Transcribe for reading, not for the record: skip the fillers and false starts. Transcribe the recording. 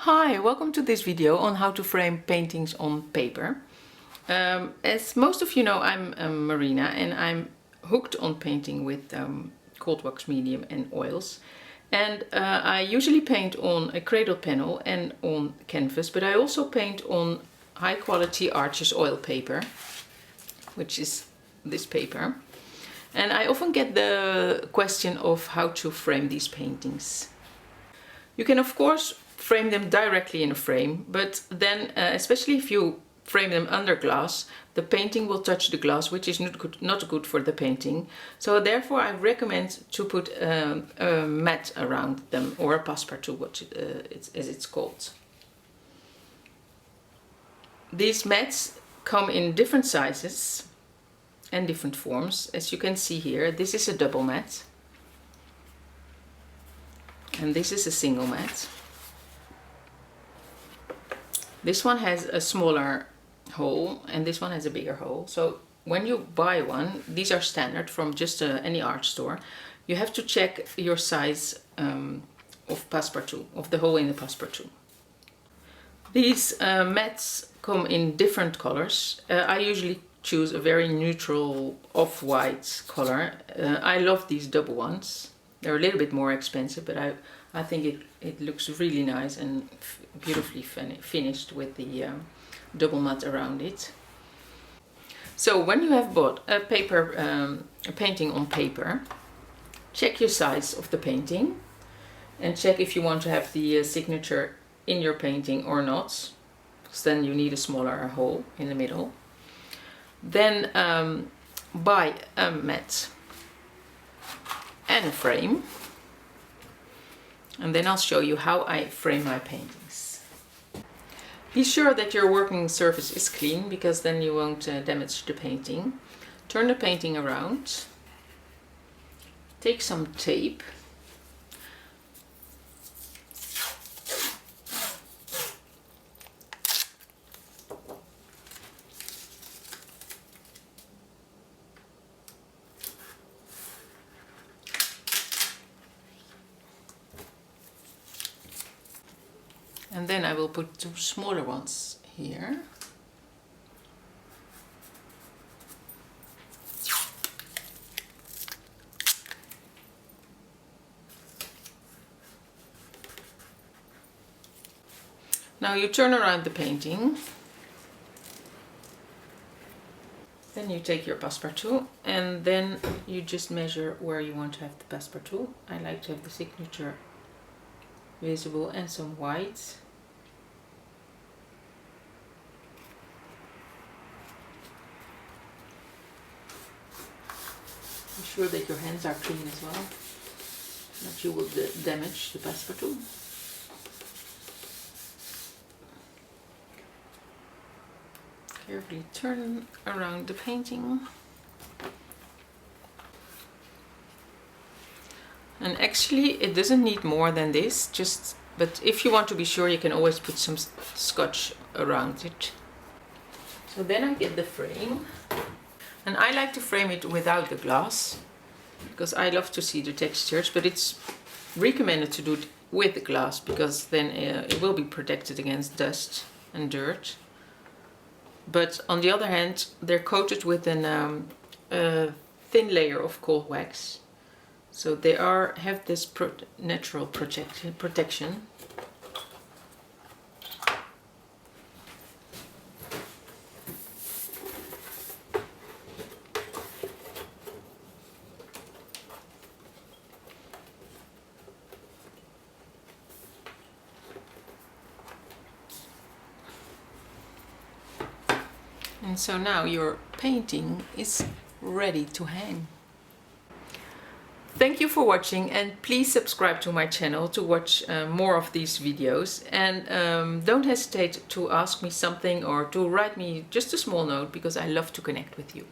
Hi, welcome to this video on how to frame paintings on paper. As most of you know, I'm Marina and I'm hooked on painting with cold wax medium and oils. And I usually paint on a cradle panel and on canvas, but I also paint on high quality Arches oil paper, which is this paper. And I often get the question of how to frame these paintings. You can of course frame them directly in a frame, but then especially if you frame them under glass, the painting will touch the glass, which is not good for the painting. So therefore I recommend to put a mat around them, or a passepartout, as it's called. These mats come in different sizes and different forms. As you can see here, this is a double mat and this is a single mat. This one has a smaller hole and this one has a bigger hole. So when you buy one, these are standard from just any art store. You have to check your size of passepartout, of the hole in the passepartout. These mats come in different colors. I usually choose a very neutral off-white color. I love these double ones. They're a little bit more expensive, but I think it looks really nice and beautifully finished with the double mat around it. So when you have bought a painting on paper, check your size of the painting and check if you want to have the signature in your painting or not, because then you need a smaller hole in the middle. Then buy a mat and a frame, and then I'll show you how I frame my paintings. Be sure that your working surface is clean, because then you won't damage the painting. Turn the painting around, take some tape, and then I will put two smaller ones here. Now you turn around the painting. Then you take your passepartout and then you just measure where you want to have the passepartout. I like to have the signature visible and some white. Be sure that your hands are clean as well, that you will damage the passepartout. Carefully turn around the painting. And actually it doesn't need more than this, but if you want to be sure, you can always put some scotch around it. So then I get the frame, and I like to frame it without the glass because I love to see the textures, but it's recommended to do it with the glass because then it will be protected against dust and dirt. But on the other hand, they're coated with a thin layer of cold wax. So they have this natural protection. And so now your painting is ready to hang. Thank you for watching, and please subscribe to my channel to watch more of these videos, and don't hesitate to ask me something or to write me just a small note, because I love to connect with you.